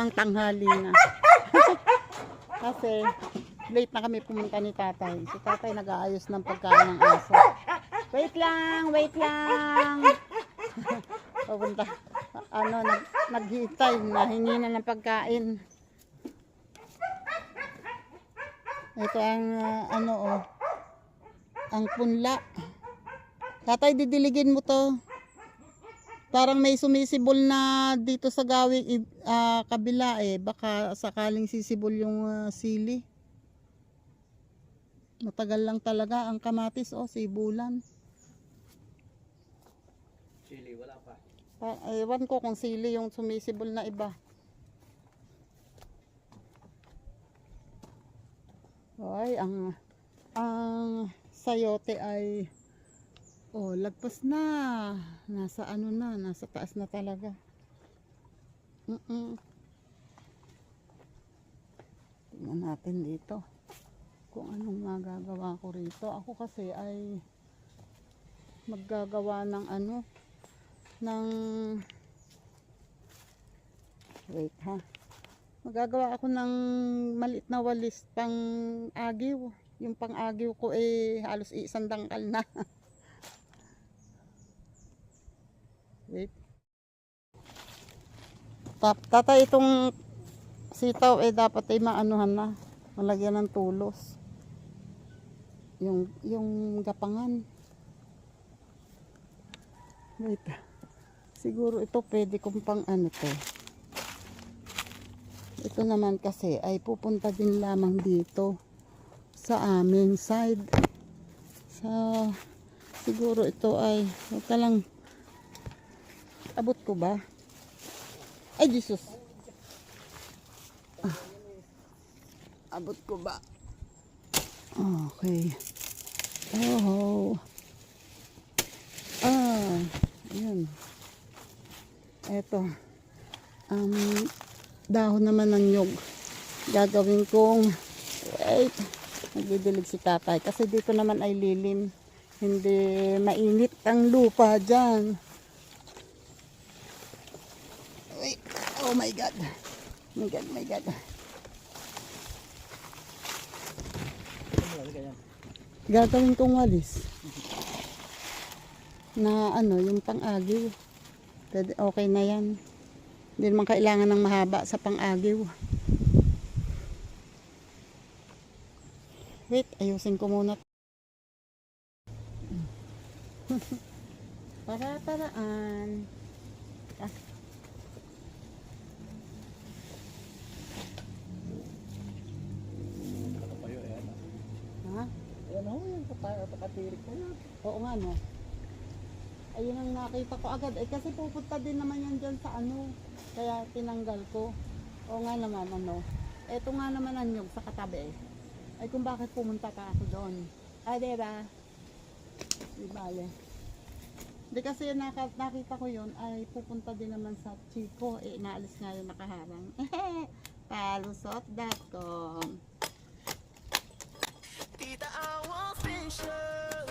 ng tanghali na. Kasi late na kami pumunta ni tatay. Si tatay nag-aayos ng pagkain ng aso. Wait lang, wait lang. Pupunta, naghintay, nahingi na ng pagkain. Ito ang ang punla. Tatay, didiligin mo to. Parang may sumisibol na dito sa gawing kabila eh. Baka sakaling sisibol yung sili. Matagal lang talaga ang kamatis sibulan. Sili, wala pa. Ewan ko kung sili yung sumisibol na iba. Ay, ang sayote ay lagpas na. Nasa nasa taas na talaga. Tingnan natin dito kung anong magagawa ko rito. Ako kasi ay maggagawa ng wait ha. Magagawa ako ng maliit na walis pang agiw. Yung pang agiw ko halos isang dangkal na. Wait. Tatay, itong sitaw dapat maanuhan na. Malagyan ng tulos. Yung gapangan. Wait. Siguro ito pwede kong pang to. Ito naman kasi ay pupunta din lamang dito sa aming side. Siguro ito ay wag lang. Abot ko ba? Ay, Jesus. Abot ko ba? Okay. Ayan. Eto. Dahon naman ng nyug. Gagawin kong wait. Nagdidilig si tatay. Kasi dito naman ay lilim. Hindi mainit ang lupa dyan. Wait. Oh my God. My God. Gagawin kong walis. Na yung pang-agiw. Okay na yan. Hindi naman kailangan ng mahaba sa pang-agiw. Wait, ayusin ko muna. Para-paraan. Yan pakatirik ko yan. Oo nga no. Ayun ang nakita ko agad. Kasi pupunta din naman yan dyan sa kaya tinanggal ko. Oo nga naman Eto nga naman ang nyug sa katabi Ay kung bakit pumunta pa ako doon. Diba? Di bale. Di kasi nakita ko yun ay pupunta din naman sa Chico. Naalis nga yung nakaharang. Palusot.com. Tita, I want facial.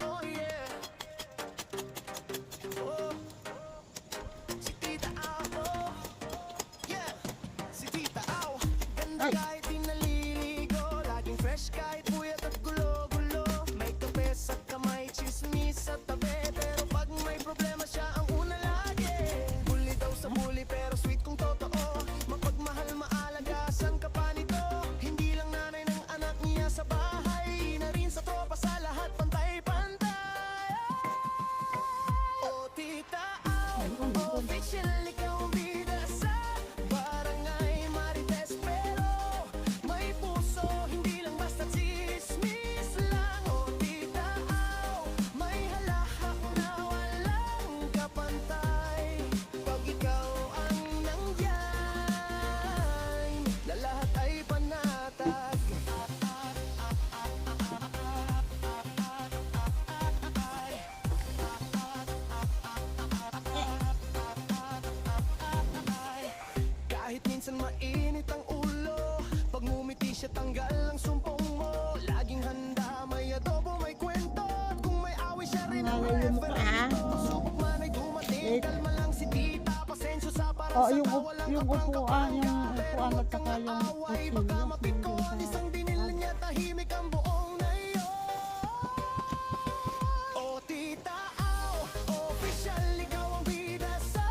Oh yeah. Oh. Si Tita Aw. Oh. Yeah. Si Tita Aw. Ganda kahit di naliligo. Laging fresh kahit puyat at gulo-gulo. May kape sa kamay, chismis sa tabi. Pero pag may problema siya ang una lagi. Bully daw sa bully pero sweet kung totoo. Mapagmahal maalagasan ka pa nito. Hindi lang nanay ng anak niya sa bahay, na rin sa tropa, sa lahat pantay-pantay. Oh Tita Aw, official ikaw ang bida sa barangay Marites. Pero may puso, hindi lang basta chismis lang. Oh Tita Aw, may halahak na walang kapantay. Pag ikaw ang nandyan, na lahat ay panatag. Kahit minsan mainit ang ulo, pag ngumiti siya tanggal ang sumpong mo. Laging handa, may adobo, may kwento. At kung may away siya rin ang referee. Subok man ay dumating, kalma lang si tita. Pasensyo sa para Oh, yung upuan at saka yung kutsilyo. Isang dinila niya tahimik ang buong nayon. O tita Au, official ikaw ang bida sa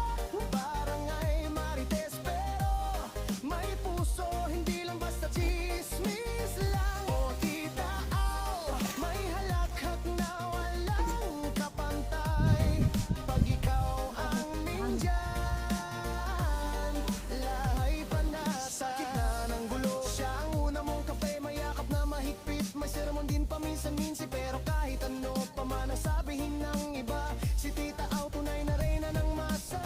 barangay Marites. Pero may puso, hindi lang basta chismis lang. O tita Au, may halakhak na walang kapantay. Pag ikaw ang nindyan, lahay panatag. Sa gitna ng gulo, siya ang una mong kape. Mayakap na mahigpit, may sermon din paminsan-minsi. Pero kahit ano pa man ang sabihin ng iba, si Tita Au tunay na reyna ng masab.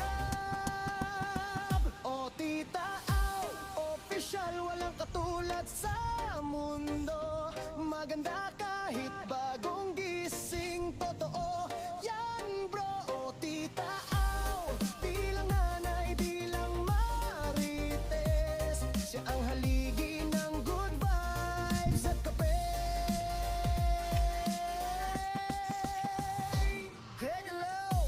O Tita Au, official walang katulad sa mundo. Maganda kahit bagong gising, totoo yan bro. O Tita Au, di lang nanay, di lang marites. Siya ang haligi ng good vibes at kape. Hello!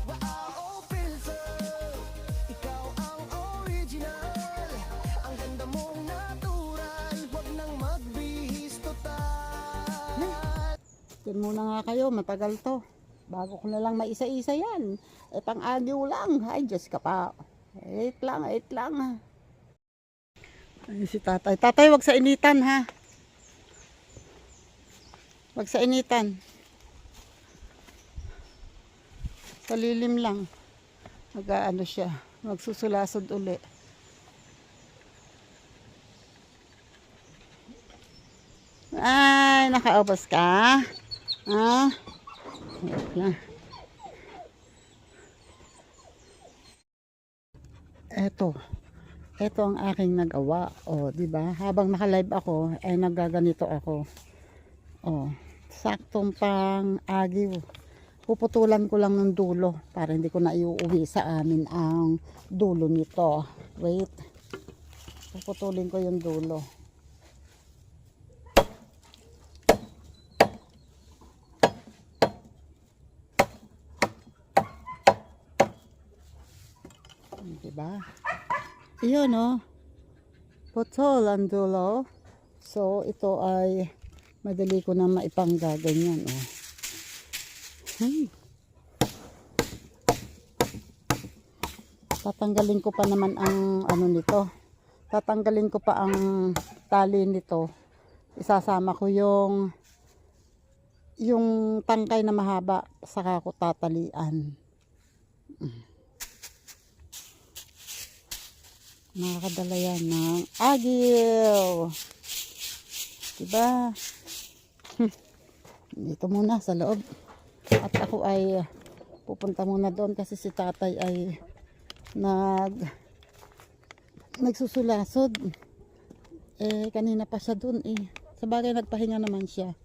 Wow, filter, ikaw ang original. Ang ganda mong natural, wag nang magbihis total. Yan muna nga kayo, matagal to. Bago ko na lang maisa-isa yan. Pang-agyo lang. Ay, Diyos ka pa. Wait lang. Ay, si tatay. Tatay, wag sa initan, ha? Wag sa initan. Sa lilim lang. Mag-ano siya. Magsusulasod uli. Ay, nakaubos ka? Ha? Wait lang. Ito ang aking nagawa. O, di ba? Habang naka-live ako, ay nagaganito ako. O, saktong pang agiw. Puputulan ko lang ng dulo para hindi ko na iuwi sa amin ang dulo nito. Wait. Puputulin ko yung dulo. Diba? Iyon, oh. Putol ang dulo. So, ito ay madali ko na maipanggaganyan, oh. Tatanggalin ko pa naman ang ano nito. Tatanggalin ko pa ang tali nito. Isasama ko yung tangkay na mahaba, saka ko tatalian. Nakakadala yan ng agil. Diba? Dito muna sa loob. At ako ay pupunta muna doon kasi si tatay ay nagsusulasod. Kanina pa siya doon eh. Sabagay nagpahinga naman siya.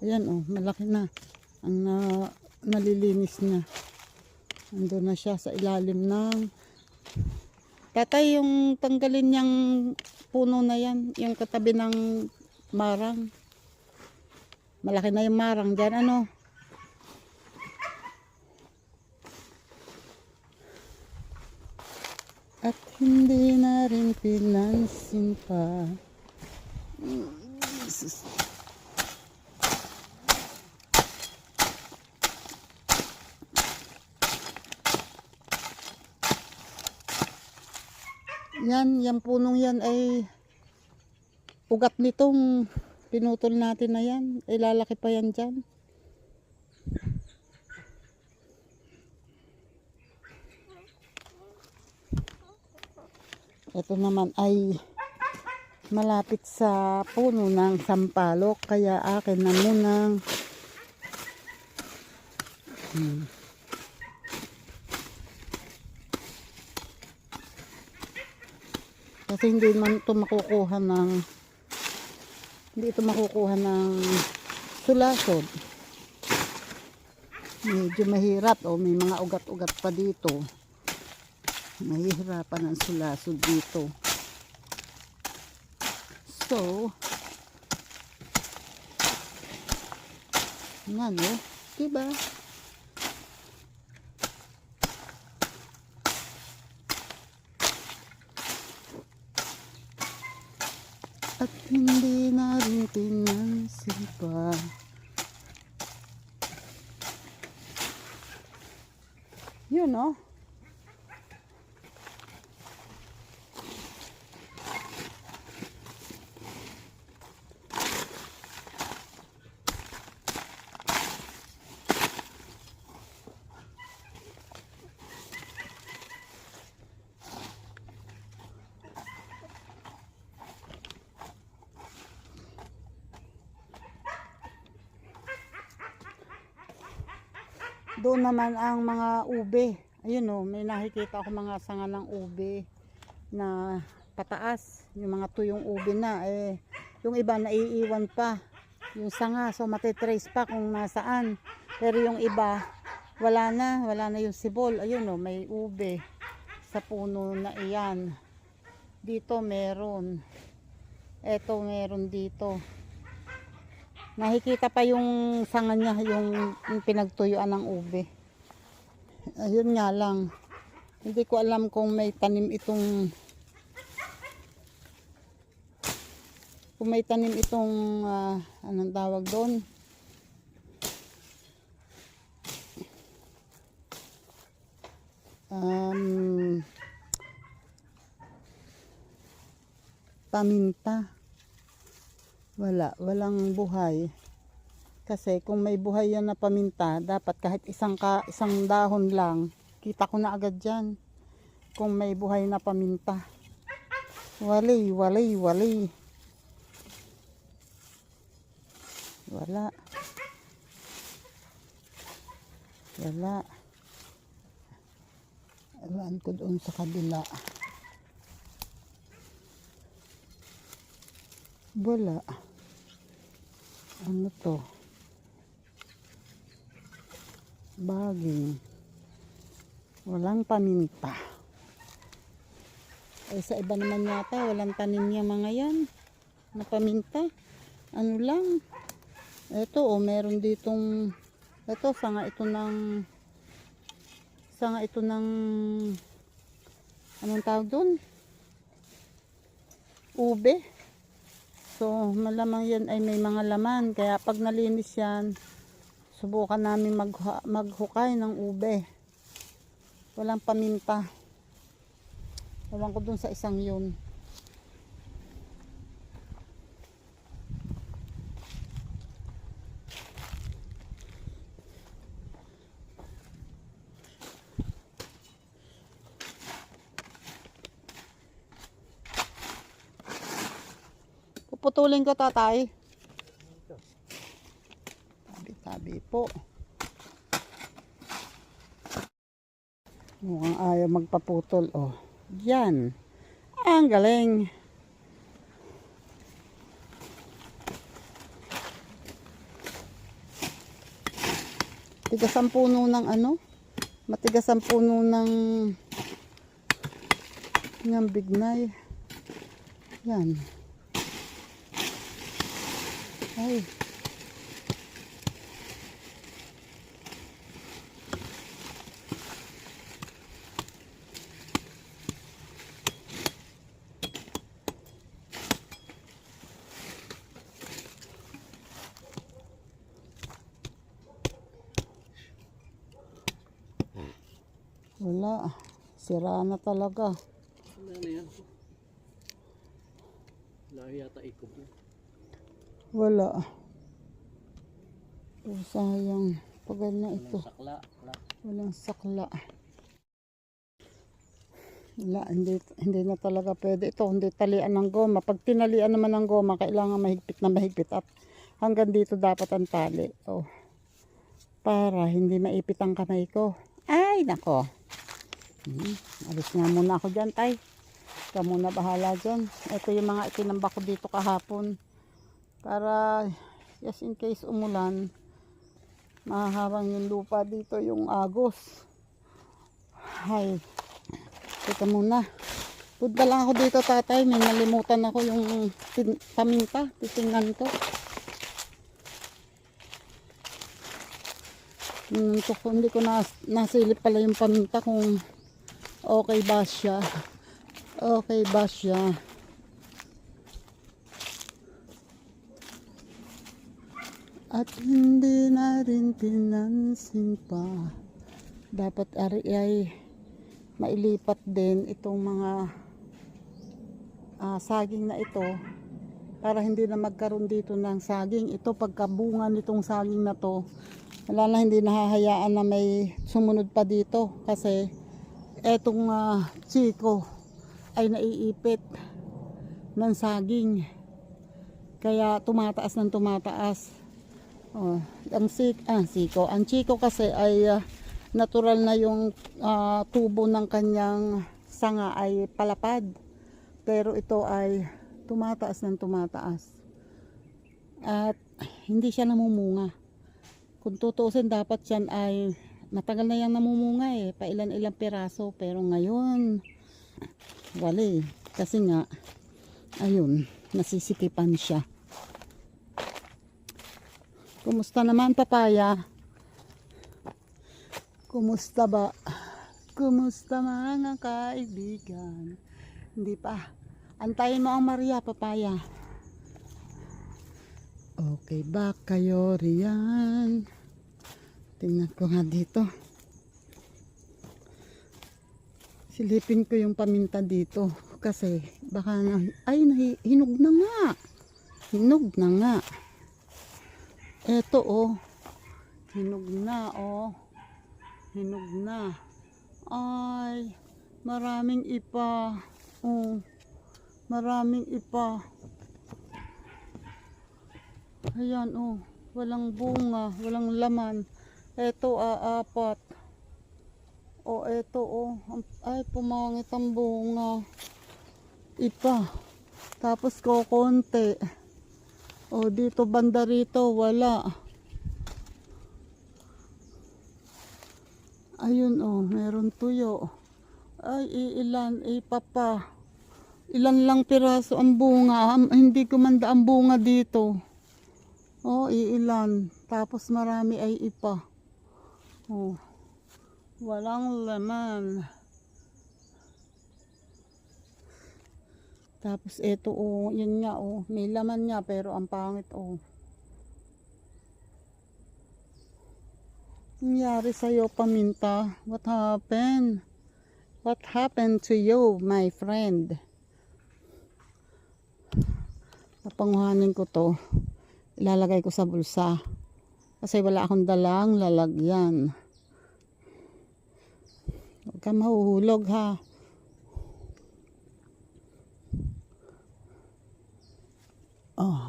Ayan oh, malaki na. Ang nalilinis na. Andun na siya sa ilalim ng tatay, yung tanggalin niyang puno na yan, yung katabi ng marang. Malaki na yung marang dyan, ano. At hindi na rin pinansin pa. Jesus. Yan punong yan ay ugat nitong pinutol natin na yan. Ay lalaki pa yan dyan. Ito naman ay malapit sa puno ng sampalok. Kaya akin na munang kasi hindi man ito makukuha ng sulasod. Medyo mahirap. May mga ugat-ugat pa dito. Mahihirapan ang sulasod dito. So, yan o. Diba? At hindi na rin pinansin pa. Yun o. Doon naman ang mga ube. Ayun o, may nakikita ako mga sanga ng ube na pataas. Yung mga tuyong ube na. Yung iba naiiwan pa. Yung sanga, so matitrace pa kung nasaan. Pero yung iba, wala na yung sibol. Ayun o, may ube sa puno na iyan. Dito meron. Eto meron dito. Nakikita pa yung sanga niya, yung pinagtuyuan ng ube. Ayun nga lang. Hindi ko alam kung may tanim itong anong tawag doon. Paminta. Walang buhay. Kasi kung may buhay yan na paminta, dapat kahit isang dahon lang, kita ko na agad dyan. Kung may buhay na paminta. Wali. Wala. Alaan ko doon sa kabila. Wala. Ano to? Baging. Walang paminta. Sa iba naman yata, walang tanim niya mga yan. Na paminta. Ano lang. Ito meron ditong, sanga ito ng, anong tawag doon? Ube. So, malamang yan ay may mga laman. Kaya pag nalinis yan, subukan namin maghukay ng ube. Walang paminta. Ewan ko dun sa isang yun. Puputulin ko, tatay. Tabi po. Mukhang ayaw magpaputol. Oh, yan. Ang galing. Matigas ang puno ng matigas ang puno ng bignay. Yan. Ay. Wala. Sira na talaga. Wala na yan. Lahi yata ikot na. Wala. Oh, sayang. Pagal na ito. Walang sakla. Walang sakla. Wala. Hindi na talaga pwede. Ito, hindi talian ng goma. Pag tinalian naman ng goma, kailangan mahigpit na mahigpit. At hanggang dito dapat ang tali. Oh. Para hindi maipit ang kamay ko. Ay, nako. Alis nga muna ako dyan, tay. Ikaw muna bahala dyan. Ito yung mga itinamba ko dito kahapon. Para, just in case umulan, mahaharang yung lupa dito, yung agos. Ay. Teka muna. Punta lang ako dito, tatay. May nalimutan ako yung paminta. Titingnan ko. Hindi ko nasilip pala yung paminta kung okay ba siya. Okay ba siya. At hindi na rin pinansin pa. Dapat ay mailipat din itong mga saging na ito para hindi na magkaroon dito ng saging. Ito pagkabunga nitong saging na to, wala na, hindi nahahayaan na may sumunod pa dito kasi etong chiko ay naiipit ng saging. Kaya tumataas ng tumataas. Oh, ang siko. Ang chiko kasi ay natural na yung tubo ng kanyang sanga ay palapad. Pero ito ay tumataas ng tumataas. At hindi siya namumunga. Kung tutuusin, dapat yan ay matagal na yung namumunga eh. Pailan-ilang piraso. Pero ngayon, wala. Kasi nga, ayun, nasisikipan siya. Kumusta naman, papaya? Kumusta ba? Kumusta mga kaibigan? Hindi pa. Antayin mo ang Maria, papaya. Okay ba kayo riyan? Tingnan ko nga dito. Silipin ko yung paminta dito. Kasi baka hinog na nga. Hinog na nga. Eto oh. Hinog na oh. Hinog na. Ay, maraming ipa. Oh. Maraming ipa. Ayan oh. Walang bunga, walang laman. Eto apat. Oh, eto oh. Ay, pumangit ang bunga. Ipa. Tapos konti. Oh, dito banda rito, wala. Ayun oh, meron tuyo. Ay, ilan, ipapa. Ilan lang piraso ang bunga. Hindi kumanda ang bunga dito. Oh, ilan. Tapos marami ay ipa. Oh, walang laman. Tapos ito oh, yun nga oh, may laman niya pero ang pangit oh. Nangyari sa'yo, paminta? What happened? What happened to you, my friend? Napanguhanin ko to. Ilalagay ko sa bulsa. Kasi wala akong dalang lalagyan. Huwag ka mahuhulog ha. Oh,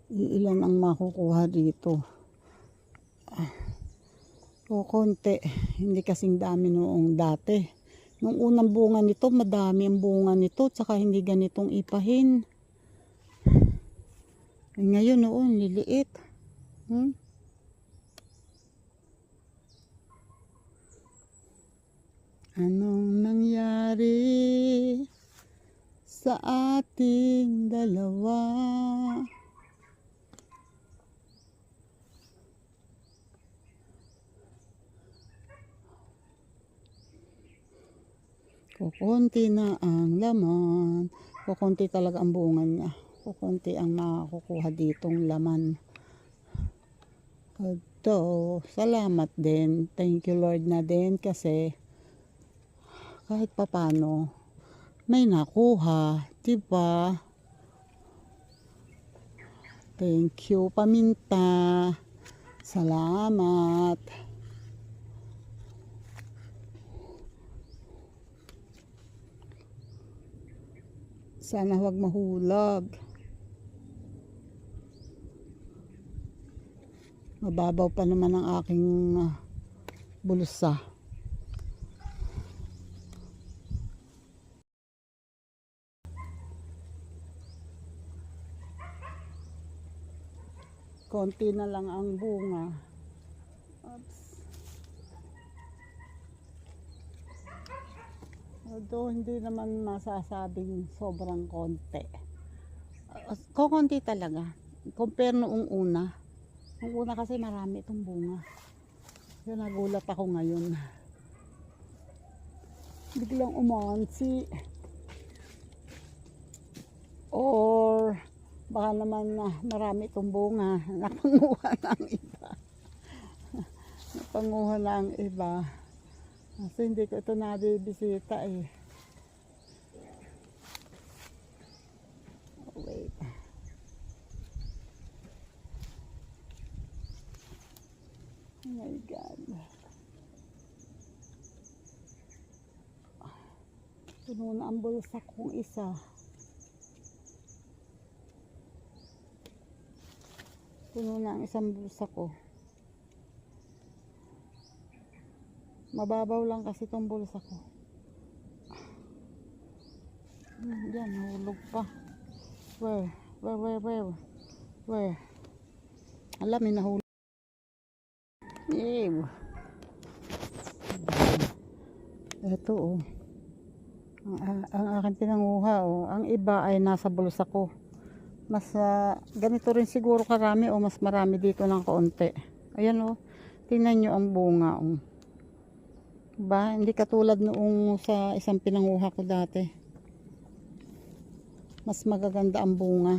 ilan ang makukuha dito. O konti, hindi kasing dami noong dati. Nung unang bunga nito, madami ang bunga nito, tsaka hindi ganitong ipahin. Ngayon noon, liliit. Anong nangyari sa ating dalawa? Kukunti na ang laman. Kukunti talaga ang bunga niya. Kukunti ang makakukuha ditong laman. Ito, salamat din. Thank you Lord na din kasi kahit papano may nakuha, diba? Thank you, paminta. Salamat. Sana huwag mahulog. Mababaw pa naman ang aking bulsa. Konti na lang ang bunga. Oops. Although hindi naman masasabing sobrang konti. Kukunti talaga. Compare noong una. Noong una kasi marami itong bunga. Kaya nagulat ako ngayon. Biglang umansi. Or baka naman na marami itong bunga. Napanguha na ang iba. Napanguha na ang iba. Kasi hindi ko ito nabibisita eh. Oh, wait. Oh my God. Puno na ang bulsa kong isa. Puno na ang isang bulsa ko. Mababaw lang kasi itong bulsa ko. Diyan, nahulog pa. Where? Alam, may nahulog. Ew. Ito oh. Ang aking pinanguha oh. Ang iba ay nasa bulsa ko. Mas ganito rin siguro karami o mas marami dito ng kaunti. Ayan oh. Tingnan nyo ang bunga oh. Diba? Hindi katulad noong sa isang pinanguha ko dati. Mas magaganda ang bunga.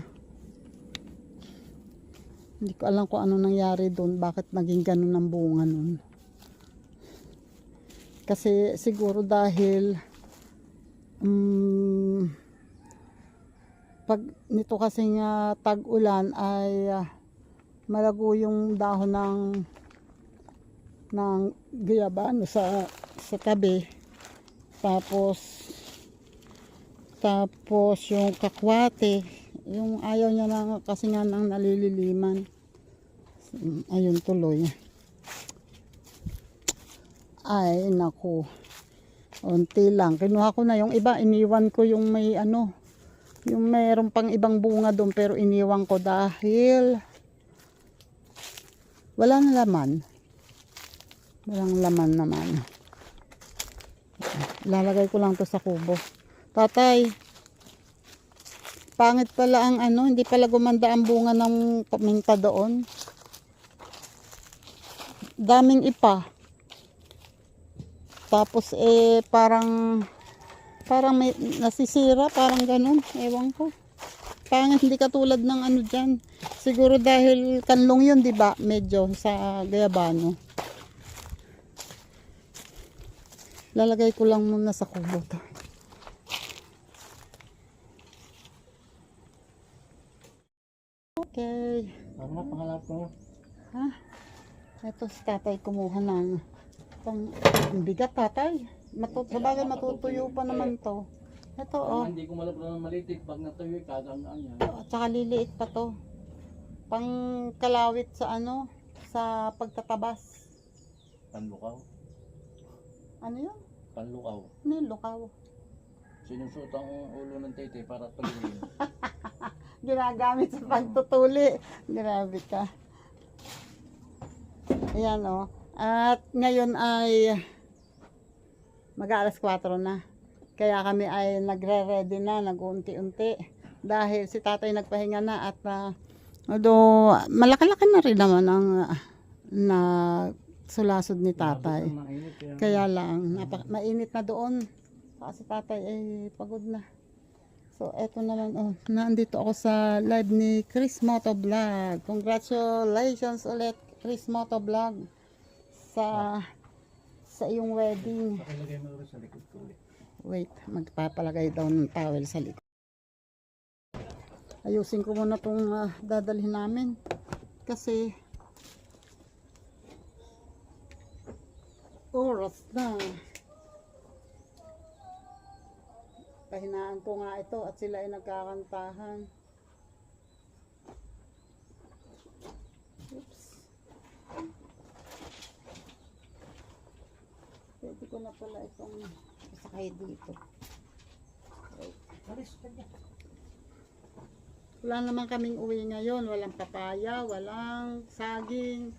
Hindi ko alam kung ano nangyari doon. Bakit naging ganun ang bunga nun. Kasi siguro dahil pag nito kasing tag-ulan ay malago yung dahon ng guyabano sa tabi. Tapos yung kakwate, yung ayaw niya na kasi nga nang nalililiman. Ayun tuloy. Ay naku. Unti lang. Kinuha ko na yung iba. Iniwan ko yung may yung mayroon pang ibang bunga doon pero iniwan ko dahil walang laman. Walang laman naman. Lalagay ko lang to sa kubo. Tatay, pangit pala ang hindi pala gumanda ang bunga ng paminta doon. Daming ipa. Tapos parang may nasisira, parang ganun. Ewan ko. Pangit, hindi katulad ng dyan. Siguro dahil kanlong yun, di ba? Medyo sa gayabano. Lalagay ko lang muna sa kubo to. Okay. Ano pangalap ko? Ha? Ito si tatay kumuha ng bigat tatay. Sabagay matutuyo pa naman to. Ito oh. Hindi ko malapit ng maliit. Pag natuyo, kagangaan yan. At saka liliit pa to. Pang kalawit sa sa pagtatabas. Panlukaw. Ano yun? Panlukaw. Ano yung lukaw? Sinusot ang ulo ng tete para pagawin. Ginagamit sa pagtutuli. Grabe ka. Ayan oh. At ngayon ay mag-aalas 4 na. Kaya kami ay nagre-ready na, nag-unti-unti. Dahil si tatay nagpahinga na at although malaki-laki na rin naman ang sulasod ni tatay. Kaya lang, mainit na doon. Kasi tatay ay pagod na. So, eto naman, nandito ako sa live ni Chris Motovlog. Congratulations ulit, Chris Motovlog, sa iyong wedding. Pakilagay mo rin sa likod ko ulit. Wait, magpapalagay daw ng towel sa likod. Ayusin ko muna itong dadalhin namin. Kasi, oras na. Pahinaan ko nga ito at sila ay nagkakantahan. Oops. Pwede ko na pala itong sakay dito. Wala naman kaming uwi ngayon. Walang papaya, walang saging.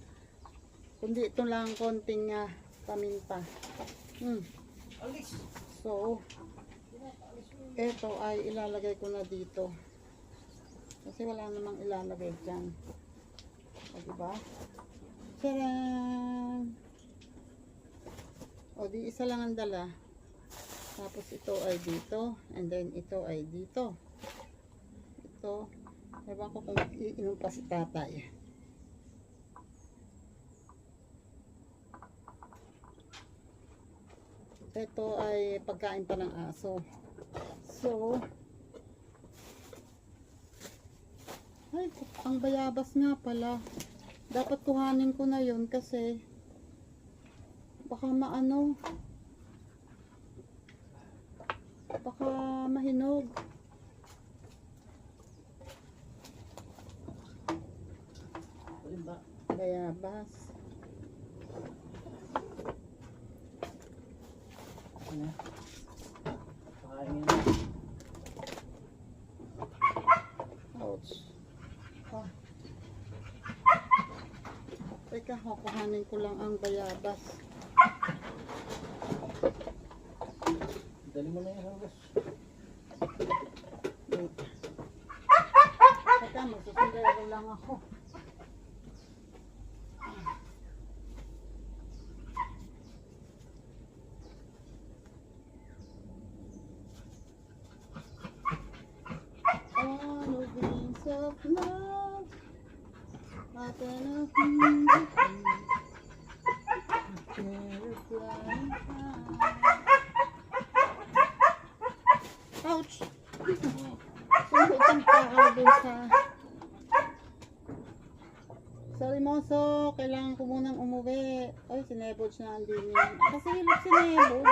Kundi ito lang konting paminta. So, Ito ay ilalagay ko na dito. Kasi wala namang ilalagay dyan. O, diba? Tcharam! O, di isa lang ang dala. Tapos ito ay dito. And then ito ay dito. Ito. Ewan ko kung iinom pa si tatay. Ito ay pagkain pa ng aso. So, ay, ang bayabas nga pala. Dapat kuhanin ko na yun kasi baka maano, baka mahinog. Bayabas. Ano? Pakain nga. Ouch. Ah. Teka, kukuhanin ko lang ang bayabas. Dali mo na yung hanggas. Wait. Teka, magsusundero lang ako. On the wings of love, like an open ouch! Sundot ang tao dun sa Moso, kailangan ko munang umuwi. Ay, si Neboj na andin yan. Kasi hilot si Neboj.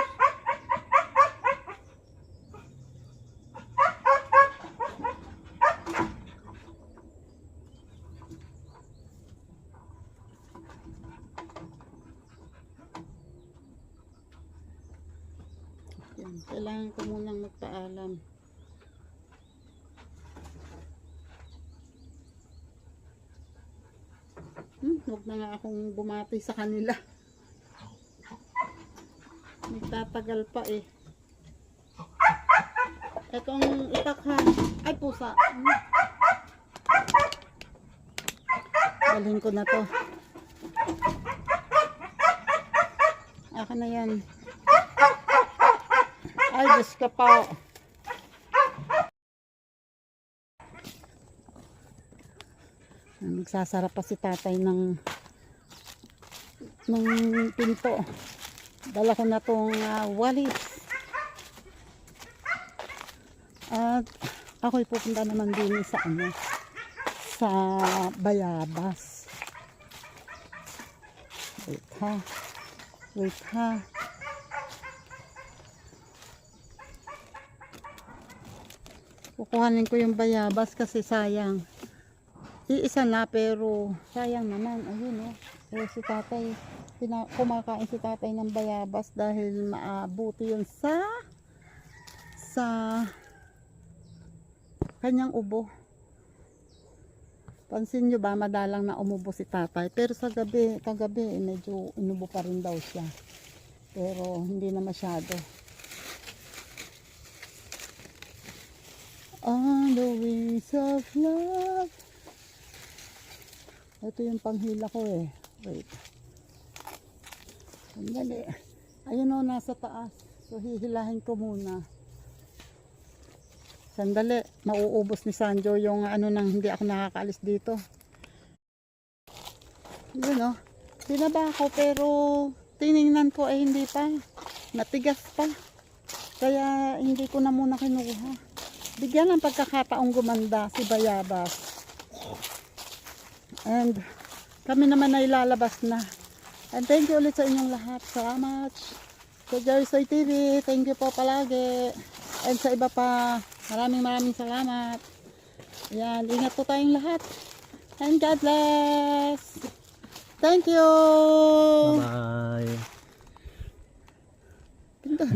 Yan, kailangan ko munang magpaalam. Huwag na nga akong bumati sa kanila. Nagtatagal pa eh. Etong itak ha. Ay pusa. Dalhin ko na to. Akin na yan. Ay, Diyos ka pa. Nagsasara pa si tatay ng pinto. Dala ko na tong walis. At ako'y pupunta naman din sa sa bayabas. Wait ha. Wait ha. Kukuhanin ko yung bayabas kasi sayang. Iisa na pero sayang naman. Ayun oh. Eh, si tatay, kumakain si tatay ng bayabas dahil maabuti yun sa kanyang ubo. Pansin nyo ba, madalang na umubo si tatay. Pero sa gabi, kagabi, medyo inubo pa rin daw siya. Pero hindi na masyado. On the wings of love. Ito yung panghila ko eh. Wait. Sandali. Ayun o, nasa taas. So, hihilahin ko muna. Sandali. Mauubos ni Sanjo yung nang hindi ako nakakaalis dito. Yun o. Binaba ko pero tinignan ko ay hindi pa. Matigas pa. Kaya hindi ko na muna kinuha. Bigyan ng pagkakataong gumanda si bayabas. And kami naman ay lalabas na. And thank you ulit sa inyong lahat. Salamat. Sa Jerrysoy TV, thank you po palagi. And sa iba pa, maraming salamat. Yan, ingat po tayong lahat. And God bless. Thank you. Bye-bye. Pindan.